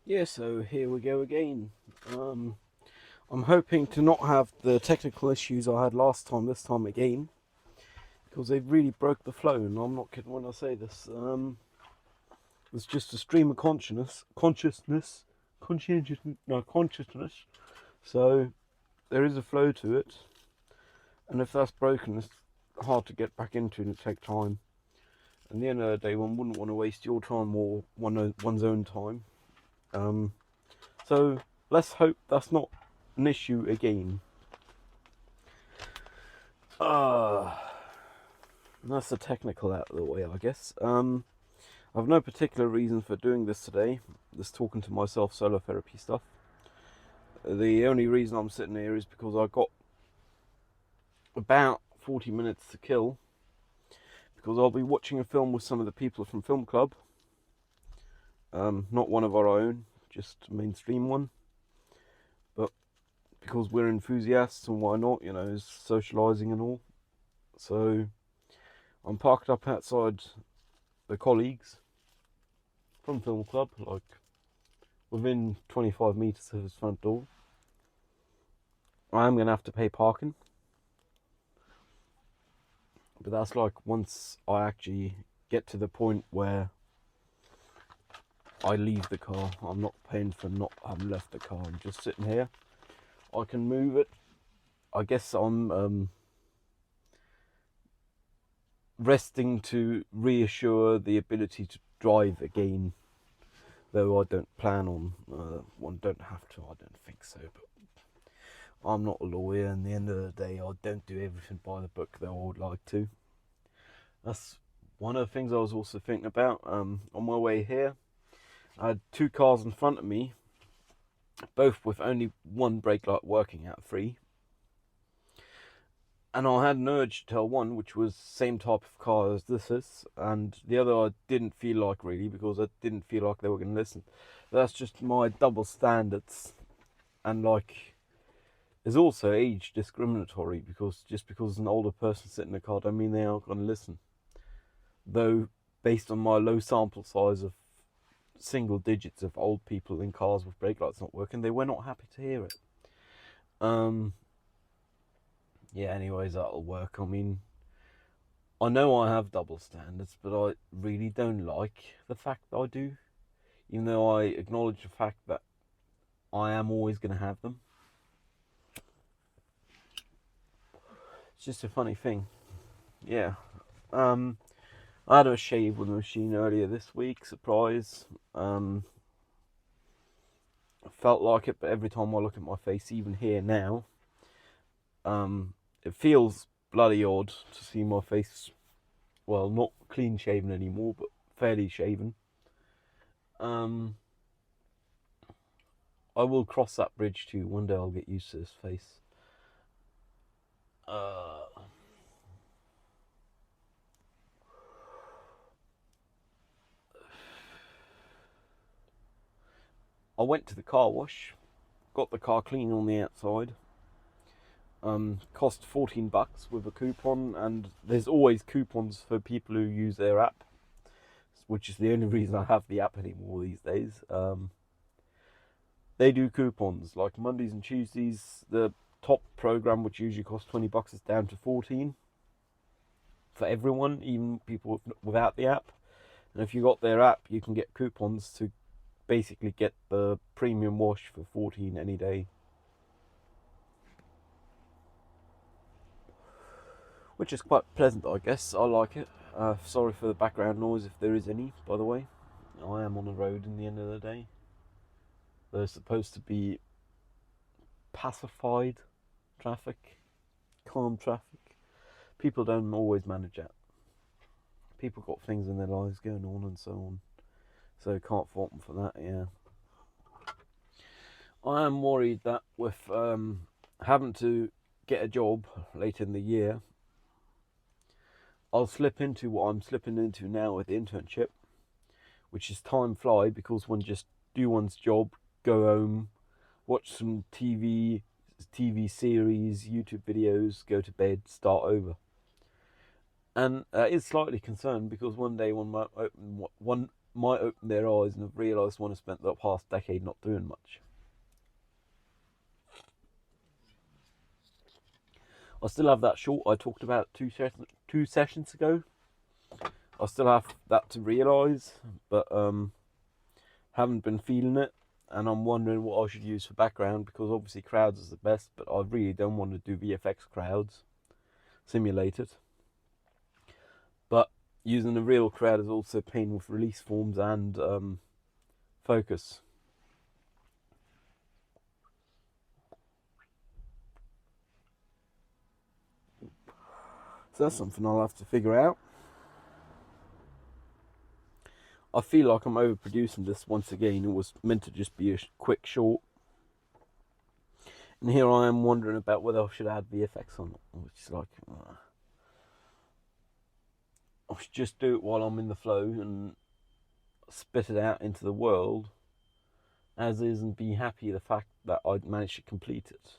Yeah, so here we go again. Um, I'm hoping to not have the technical issues I had last time this time again, because they really broke the flow, and I'm not kidding when I say this. It's just a stream of consciousness. So there is a flow to it, and if that's broken, it's hard to get back into, and it takes time. And at the end of the day, one wouldn't want to waste your time or one's own time. Um, so let's hope that's not an issue again. Uh, that's the technical out of the way, I guess. I've no particular reason for doing this today. This talking to myself solo therapy stuff. The only reason I'm sitting here is because I got about 40 minutes to kill. Because I'll be watching a film with some of the people from Film Club. Not one of our own, just a mainstream one. But because we're enthusiasts and why not, it's socialising and all. So I'm parked up outside the colleagues from Film Club, like within 25 metres of his front door. I am going to have to pay parking, but that's like once I actually get to the point where I leave the car. I'm not paying for not having left the car. I'm just sitting here. I can move it. I guess I'm resting to reassure the ability to drive again, though I don't plan on one. Don't have to. I don't think so, but I'm not a lawyer, and at the end of the day, I don't do everything by the book though I would like to. That's one of the things I was also thinking about. On my way here, I had two cars in front of me, both with only one brake light working out of three. And I had an urge to tell one, which was the same type of car as this is, and the other I didn't feel like really, because I didn't feel like they were going to listen. But that's just my double standards, and like, is also age discriminatory, because just because an older person sitting in the car don't mean they aren't going to listen. Though, based on my low sample size of single digits of old people in cars with brake lights not working, they were not happy to hear it. Yeah, anyways, that'll work. I mean, I know I have double standards, but I really don't like the fact that I do. Even though I acknowledge the fact that I am always going to have them. It's just a funny thing. Yeah. I had a shave with the machine earlier this week, surprise. I felt like it, but every time I look at my face, even here now, it feels bloody odd to see my face, well, not clean shaven anymore, but fairly shaven. I will cross that bridge too. One day I'll get used to this face. I went to the car wash, got the car clean on the outside. Cost $14 with a coupon, and there's always coupons for people who use their app, which is the only reason I have the app anymore these days. They do coupons like Mondays and Tuesdays. The top program, which usually costs $20, is down to 14 for everyone, even people without the app. And if you got their app, you can get coupons to basically get the premium wash for 14 any day, which is quite pleasant, I guess. I like it. Sorry for the background noise if there is any, by the way. I am on the road in the end of the day. There's supposed to be pacified traffic, calm traffic. People don't always manage that. People got things in their lives going on and so on. So can't fault them for that, yeah. I am worried that with having to get a job late in the year, I'll slip into what I'm slipping into now with the internship, which is time fly, because one just do one's job, go home, watch some TV series, YouTube videos, go to bed, start over. And is slightly concerned because one day one might open their eyes and have realised one has spent the past decade not doing much. I still have that short I talked about two sessions ago. I still have that to realise, but haven't been feeling it, and I'm wondering what I should use for background, because obviously crowds is the best, but I really don't want to do VFX crowds simulated. But using a real crowd is also a pain with release forms and focus. So that's something I'll have to figure out. I feel like I'm overproducing this once again. It was meant to just be a quick short. And here I am wondering about whether I should add VFX on it. Which is like, I should just do it while I'm in the flow and spit it out into the world as is, and be happy the fact that I managed to complete it.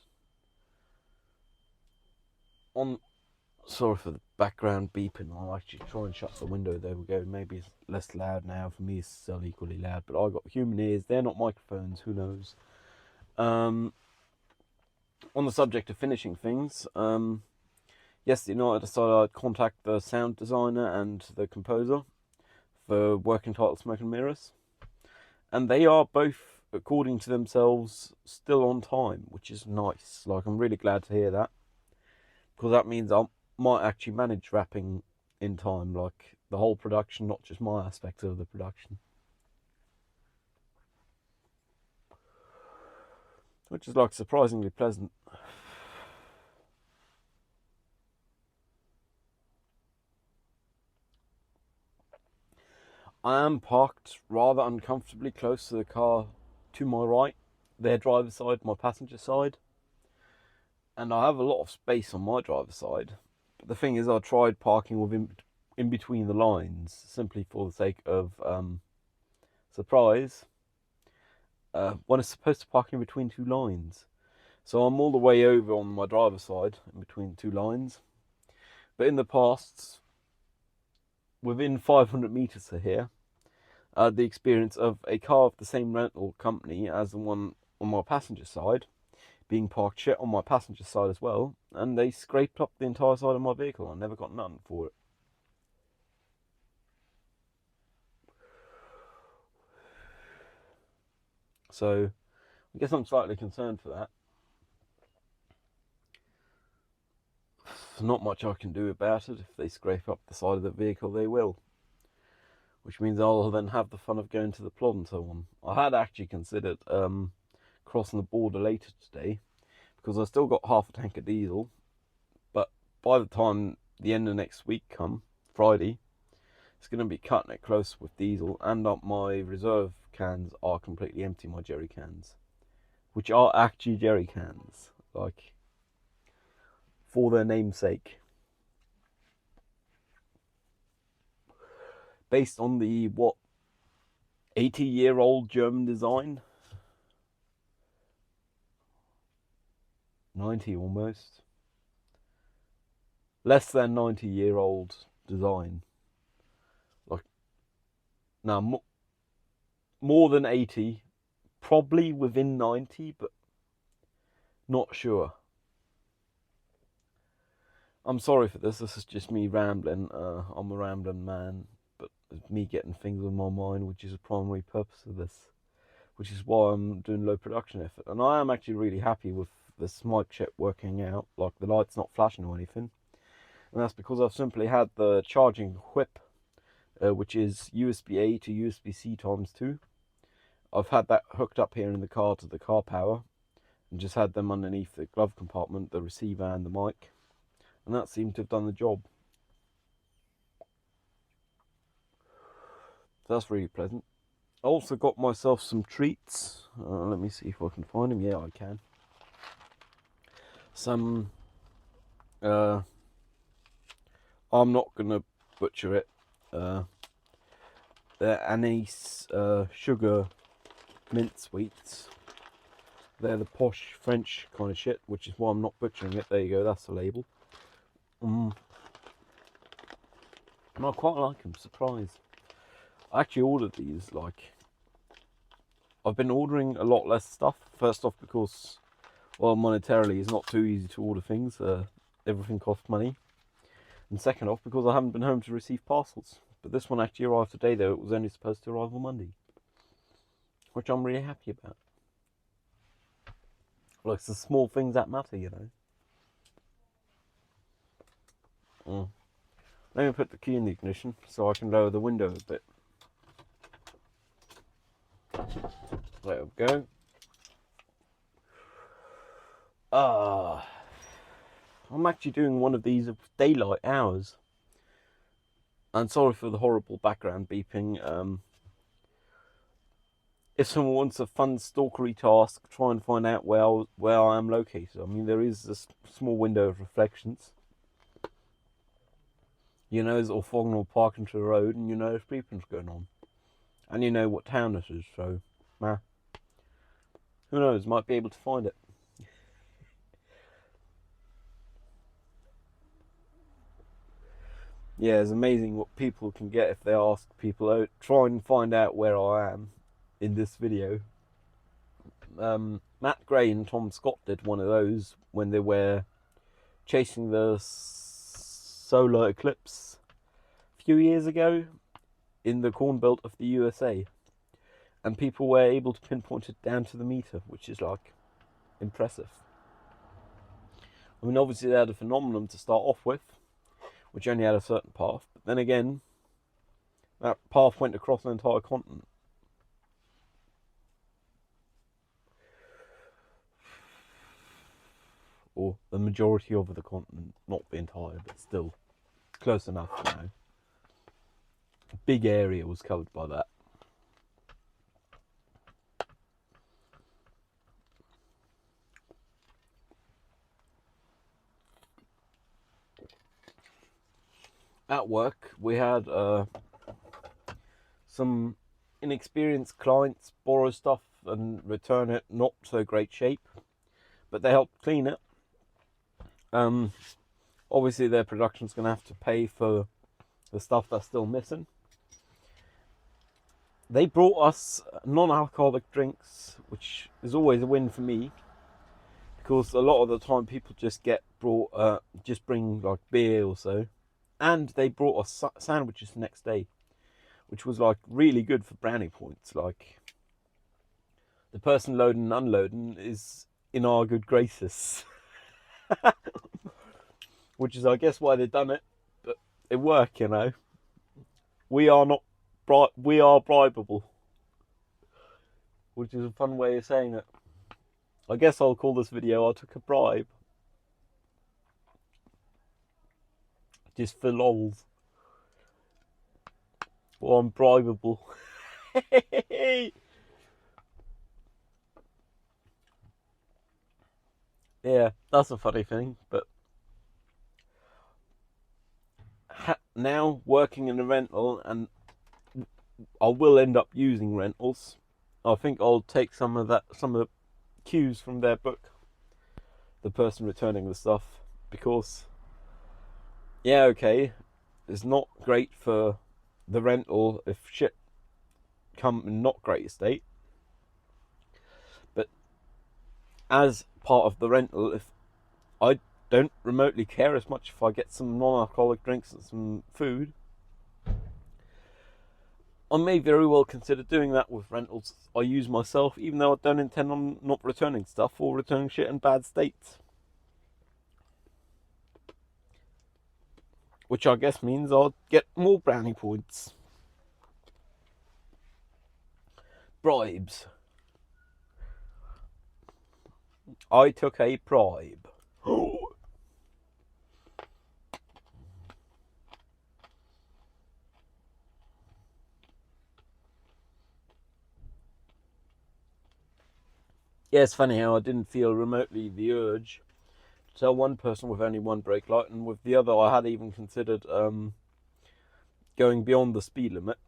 Sorry for the background beeping. I'll actually try and shut the window. There we go. Maybe it's less loud now. For me, it's still equally loud. But I got human ears. They're not microphones. Who knows? On the subject of finishing things, yesterday night I decided I'd contact the sound designer and the composer for working title Smoke and Mirrors. And they are both, according to themselves, still on time, which is nice. Like, I'm really glad to hear that, because that means I might actually manage wrapping in time, like the whole production, not just my aspect of the production, which is like surprisingly pleasant. I am parked rather uncomfortably close to the car to my right, their driver's side, my passenger side, and I have a lot of space on my driver's side. But the thing is, I tried parking within in between the lines simply for the sake of surprise. One is supposed to park in between two lines, so I'm all the way over on my driver's side in between two lines. But in the past, within 500 meters of here, I had the experience of a car of the same rental company as the one on my passenger side being parked shit on my passenger side as well, and they scraped up the entire side of my vehicle. I never got nothing for it. So I guess I'm slightly concerned for that. There's not much I can do about it. If they scrape up the side of the vehicle, they will. Which means I'll then have the fun of going to the plot and so on. I had actually considered crossing the border later today, because I still got half a tank of diesel. But by the time the end of next week come, Friday, it's going to be cutting it close with diesel, and up my reserve cans are completely empty, my jerry cans. Which are actually jerry cans, like, for their namesake. Based on the, 80-year-old German design? 90 almost. Less than 90-year-old design. Like, now, more than 80, probably within 90, but not sure. I'm sorry for this is just me rambling. I'm a rambling man, but it's me getting things on my mind, which is the primary purpose of this, which is why I'm doing low production effort. And I am actually really happy with this mic chip working out, like the light's not flashing or anything. And that's because I've simply had the charging whip, which is USB-A to USB-C ×2. I've had that hooked up here in the car to the car power, and just had them underneath the glove compartment, the receiver and the mic, and that seemed to have done the job. So that's really pleasant. I also got myself some treats. Let me see if I can find them. Yeah, I can. Some, I'm not gonna butcher it. They're anise sugar mint sweets. They're the posh French kind of shit, which is why I'm not butchering it. There you go, that's the label. And I quite like them, surprise. I actually ordered these. Like, I've been ordering a lot less stuff. First off, because, well, monetarily, it's not too easy to order things. Everything costs money. And second off, because I haven't been home to receive parcels. But this one actually arrived today, though it was only supposed to arrive on Monday, which I'm really happy about. Like, it's the small things that matter, you know. Let me put the key in the ignition so I can lower the window a bit. There we go. I'm actually doing one of these of daylight hours. And sorry for the horrible background beeping. If someone wants a fun stalkery task, try and find out where I am located. I mean, there is a small window of reflections. You know, there's an orthogonal park into the road, and you know there's beeping's going on. And you know what town this is, so, who knows, might be able to find it. Yeah, it's amazing what people can get if they ask people, oh, try and find out where I am in this video. Matt Gray and Tom Scott did one of those when they were chasing the solar eclipse a few years ago in the Corn Belt of the USA. And people were able to pinpoint it down to the meter, which is, like, impressive. I mean, obviously they had a phenomenon to start off with, which only had a certain path. But then again, that path went across an entire continent. Or the majority of the continent, not the entire, but still close enough, you know. A big area was covered by that. At work, we had some inexperienced clients borrow stuff and return it not so great shape, but they helped clean it. Obviously their production's going to have to pay for the stuff that's still missing. They brought us non-alcoholic drinks, which is always a win for me, because a lot of the time people just bring like beer or so. And they brought us sandwiches the next day, which was like really good for brownie points. Like, the person loading and unloading is in our good graces. Which is, I guess, why they've done it. But it worked, you know. We are bribable. Which is a fun way of saying it. I guess I'll call this video I Took a Bribe. Just for lols. Or I'm bribable. Yeah, that's a funny thing, but now working in a rental, and I will end up using rentals. I think I'll take some of the cues from their book, the person returning the stuff, because yeah, okay, it's not great for the rental if shit come in not great state, but as part of the rental, if I don't remotely care as much if I get some non-alcoholic drinks and some food, I may very well consider doing that with rentals I use myself, even though I don't intend on not returning stuff or returning shit in bad states. Which I guess means I'll get more brownie points. Bribes. I took a bribe. Yeah, it's funny how I didn't feel remotely the urge to tell one person with only one brake light, and with the other I had even considered going beyond the speed limit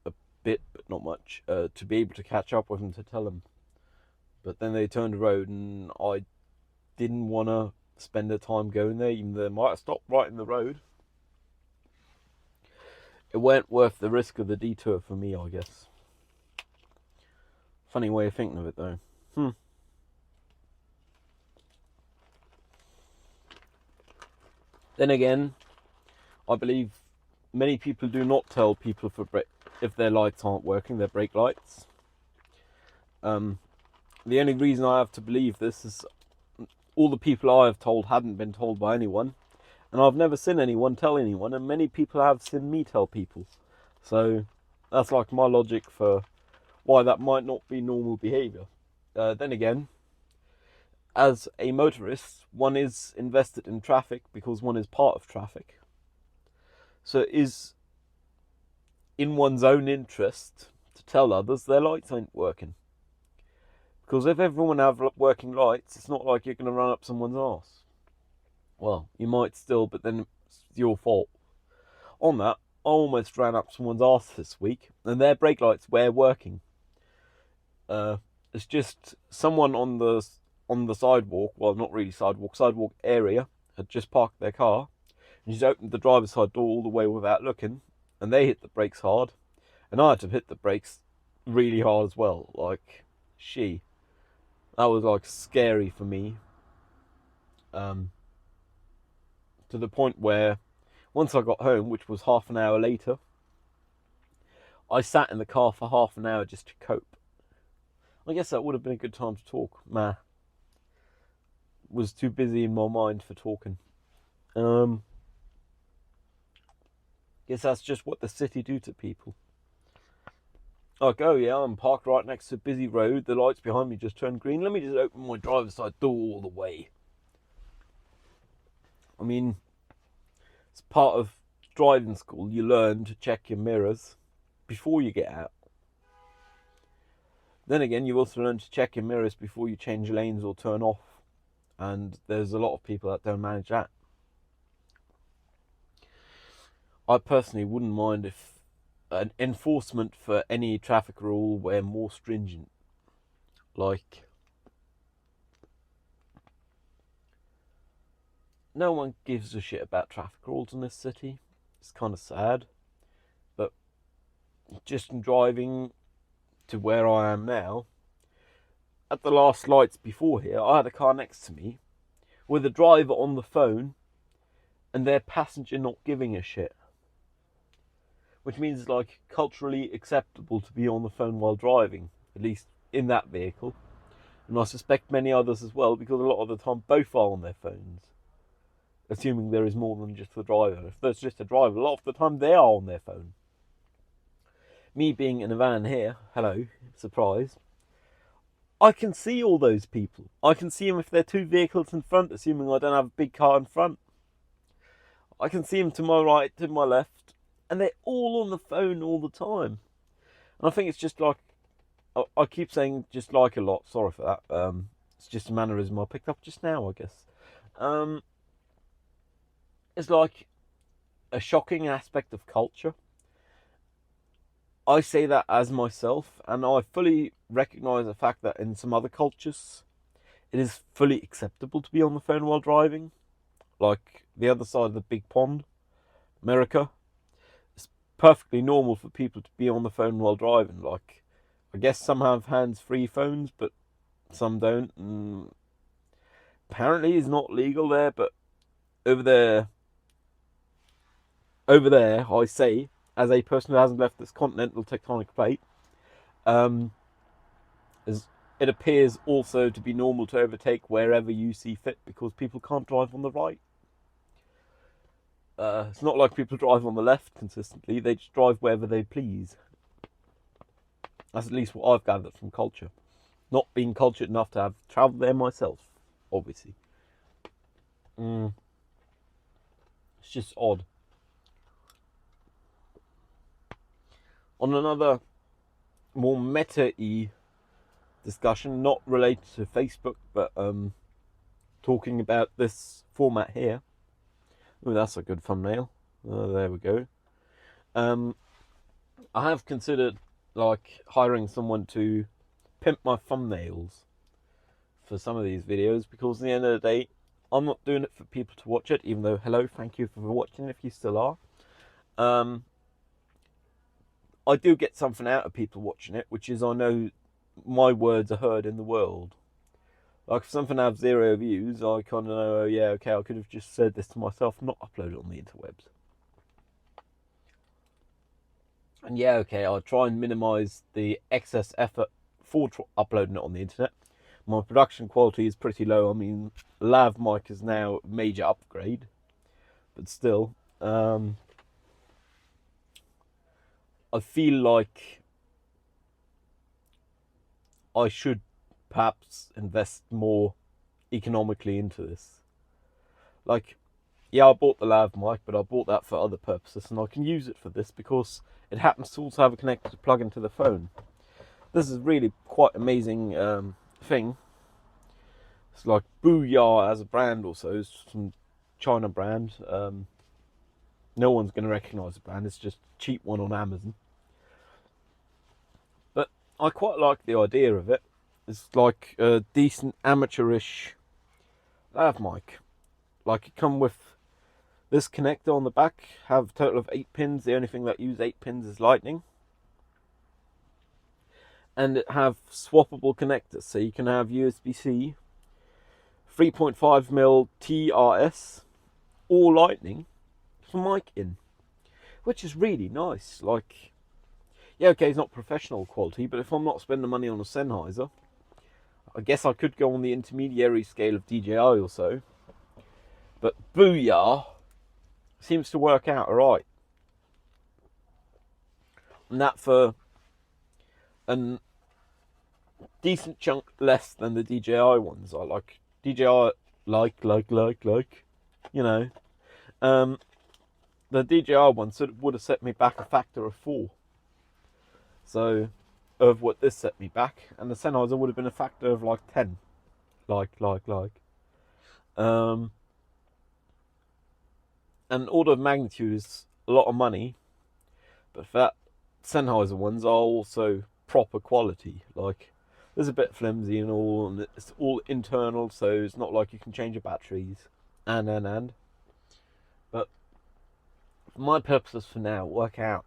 a bit, but not much, to be able to catch up with them to tell them. But then they turned the road, and I didn't want to spend the time going there, even though they might have stopped right in the road. it weren't worth the risk of the detour for me, I guess. Funny way of thinking of it, though. Then again, I believe many people do not tell people if their lights aren't working, their brake lights. The only reason I have to believe this is all the people I have told hadn't been told by anyone, and I've never seen anyone tell anyone, and many people have seen me tell people. So that's like my logic for why that might not be normal behaviour. Then again, as a motorist, one is invested in traffic because one is part of traffic. So it is in one's own interest to tell others their lights ain't working. Because if everyone have working lights, it's not like you're going to run up someone's arse. Well, you might still, but then it's your fault. On that, I almost ran up someone's arse this week, and their brake lights were working. It's just someone on the sidewalk, well, not really sidewalk area, had just parked their car, and she's opened the driver's side door all the way without looking, and they hit the brakes hard, and I had to hit the brakes really hard as well. Like, that was like scary for me. To the point where once I got home, which was half an hour later, I sat in the car for half an hour just to cope. I guess that would have been a good time to talk. Was too busy in my mind for talking. Guess that's just what the city do to people. Like, oh yeah, I'm parked right next to a busy road, the lights behind me just turned green, let me just open my driver's side door all the way. I mean, it's part of driving school, you learn to check your mirrors before you get out. Then again, you also learn to check your mirrors before you change lanes or turn off. And there's a lot of people that don't manage that. I personally wouldn't mind if an enforcement for any traffic rule were more stringent. Like, no one gives a shit about traffic rules in this city. It's kind of sad. But just in driving to where I am now, at the last lights before here, I had a car next to me with a driver on the phone and their passenger not giving a shit. Which means it's like culturally acceptable to be on the phone while driving, at least in that vehicle. And I suspect many others as well, because a lot of the time both are on their phones. Assuming there is more than just the driver. If there's just a driver, a lot of the time they are on their phone. Me being in a van here, hello, surprise, I can see all those people. I can see them if there are two vehicles in front, assuming I don't have a big car in front. I can see them to my right, to my left. And they're all on the phone all the time. And I think it's just like, I keep saying just like a lot, sorry for that. It's just a mannerism I picked up just now, I guess. It's like a shocking aspect of culture. I say that as myself, and I fully recognise the fact that in some other cultures, it is fully acceptable to be on the phone while driving. Like the other side of the big pond, America. Perfectly normal for people to be on the phone while driving. Like, I guess some have hands-free phones, but some don't. And apparently, it's not legal there, but over there, I say, as a person who hasn't left this continental tectonic plate, it appears also to be normal to overtake wherever you see fit, because people can't drive on the right. It's not like people drive on the left consistently, they just drive wherever they please. That's at least what I've gathered from culture. Not being cultured enough to have travelled there myself, obviously. It's just odd. On another more meta-y discussion, not related to Facebook, but talking about this format here. Oh, that's a good thumbnail. There we go. I have considered like hiring someone to pimp my thumbnails for some of these videos, because at the end of the day, I'm not doing it for people to watch it, even though, hello, thank you for watching if you still are. I do get something out of people watching it, which is I know my words are heard in the world. Like if something has 0 views, I kind of know, oh yeah, okay, I could have just said this to myself, not uploaded it on the interwebs. And yeah, okay, I'll try and minimise the excess effort for uploading it on the internet. My production quality is pretty low. I mean, lav mic is now a major upgrade, but still, I feel like I should perhaps invest more economically into this. Like, yeah, I bought the lav mic, but I bought that for other purposes, and I can use it for this because it happens to also have a connector to plug into the phone. This is really quite amazing thing. It's like Booyah as a brand also. It's some China brand. No one's going to recognise the brand. It's just a cheap one on Amazon. But I quite like the idea of it. It's like a decent amateurish lav mic. Like it come with this connector on the back. Have a total of 8 pins. The only thing that use 8 pins is lightning. And it have swappable connectors. So you can have USB-C, 3.5mm TRS, or lightning for mic in, which is really nice. Like, yeah, okay, it's not professional quality, but if I'm not spending money on a Sennheiser, I guess I could go on the intermediary scale of DJI or so. But Booyah seems to work out alright. And that for a decent chunk less than the DJI ones. I like DJI, you know. The DJI ones would have set me back a factor of 4. So, of what this set me back, and the Sennheiser would have been a factor of like 10. And order of magnitude is a lot of money, but for that Sennheiser ones are also proper quality. Like, there's a bit flimsy and all, and it's all internal, so it's not like you can change your batteries. But for my purposes for now, work out.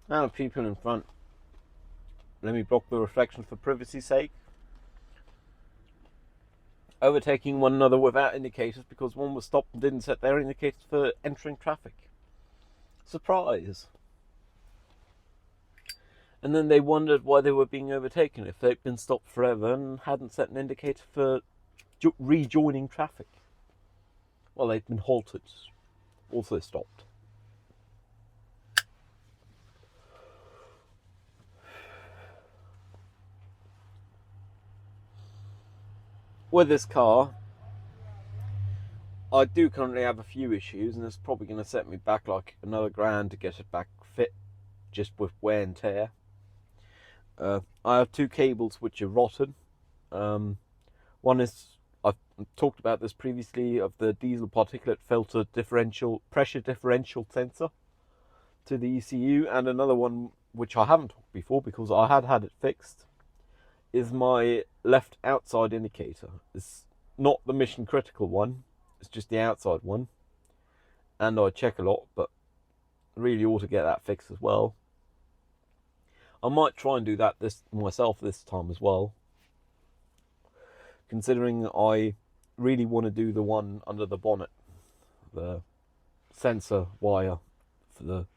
Now, people in front, let me block the reflection for privacy's sake. Overtaking one another without indicators because one was stopped and didn't set their indicators for entering traffic. Surprise. And then they wondered why they were being overtaken if they'd been stopped forever and hadn't set an indicator for rejoining traffic. Well, they'd been halted, also stopped. With this car, I do currently have a few issues, and it's probably going to set me back like another grand to get it back fit, just with wear and tear. I have 2 cables which are rotten. One is, I've talked about this previously, of the diesel particulate filter pressure differential sensor to the ECU, and another one which I haven't talked before because I had it fixed, is my left outside indicator. It's not the mission critical one, it's just the outside one, and I check a lot, but really ought to get that fixed as well. I might try and do that myself this time as well, considering I really want to do the one under the bonnet, the sensor wire, for the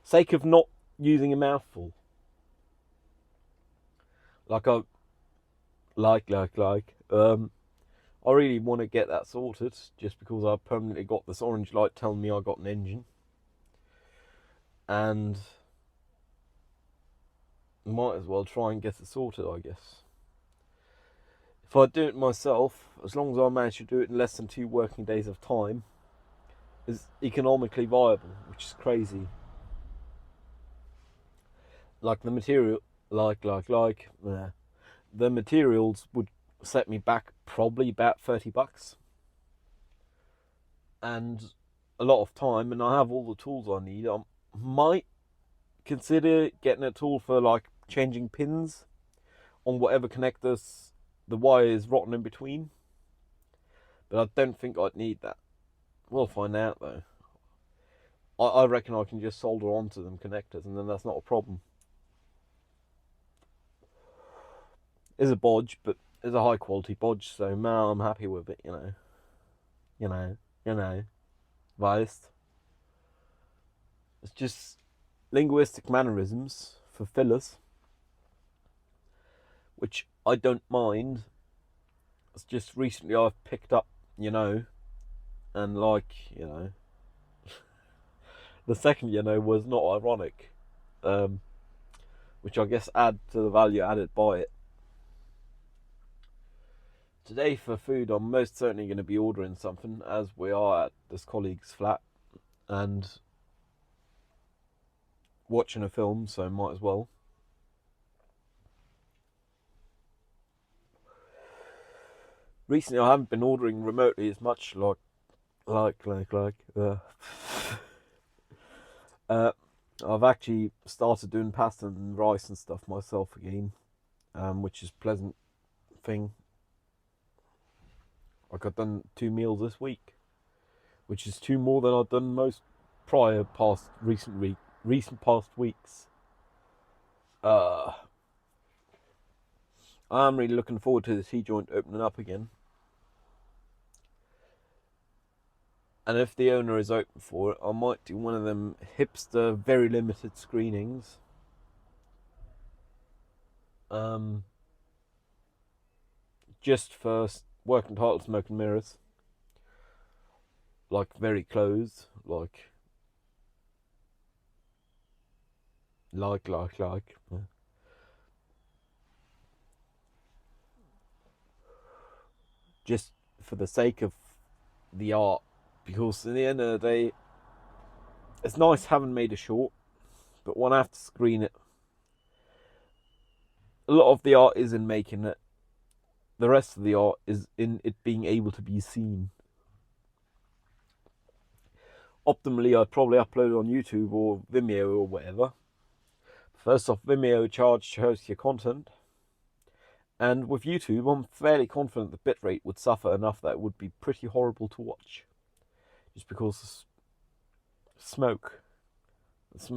sake of not using a mouthful. I really want to get that sorted, just because I permanently got this orange light telling me I got an engine, and might as well try and get it sorted, I guess. If I do it myself, as long as I manage to do it in less than 2 working days of time, is economically viable, which is crazy. Like the material, the materials would set me back probably about $30, and a lot of time, and I have all the tools I need. I might consider getting a tool for like changing pins on whatever connectors the wire is rotten in between, But I don't think I'd need that. We'll find out though. I reckon I can just solder onto them connectors, and then that's not a problem. It's a bodge, but it's a high quality bodge, so now I'm happy with it, you know, weißt. It's just linguistic mannerisms for fillers, which I don't mind. It's just recently I've picked up, and the second was not ironic, which I guess add to the value added by it. Today for food, I'm most certainly going to be ordering something, as we are at this colleague's flat and watching a film, so might as well. Recently I haven't been ordering remotely as much, I've actually started doing pasta and rice and stuff myself again, which is a pleasant thing. Like, I've done 2 meals this week, which is 2 more than I've done most recent past weeks. I'm really looking forward to the tea joint opening up again. And if the owner is open for it, I might do one of them hipster, very limited screenings. Just for working title Smoke and Mirrors. Like, very closed. Like. Just for the sake of the art. Because in the end of the day, it's nice having made a short, but when I have to screen it, a lot of the art is in making it. The rest of the art is in it being able to be seen. Optimally, I'd probably upload it on YouTube or Vimeo or whatever. First off, Vimeo charge to host your content. And with YouTube, I'm fairly confident the bitrate would suffer enough that it would be pretty horrible to watch. Just because the smoke is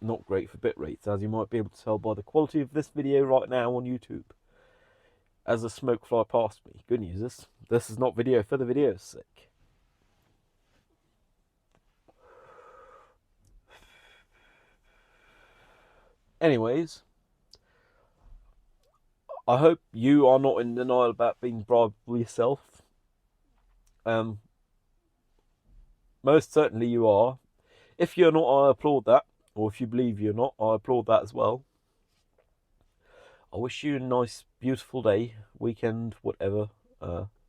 not great for bit rates, as you might be able to tell by the quality of this video right now on YouTube. As the smoke fly past me. Good news is, this is not video for the video's sake. Anyways, I hope you are not in denial about being bribed yourself. Most certainly you are. If you're not, I applaud that. Or if you believe you're not, I applaud that as well. I wish you a nice, beautiful day, weekend, whatever,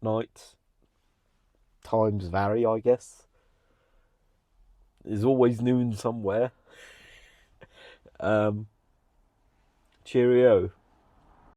night. Times vary, I guess. There's always noon somewhere. Cheerio.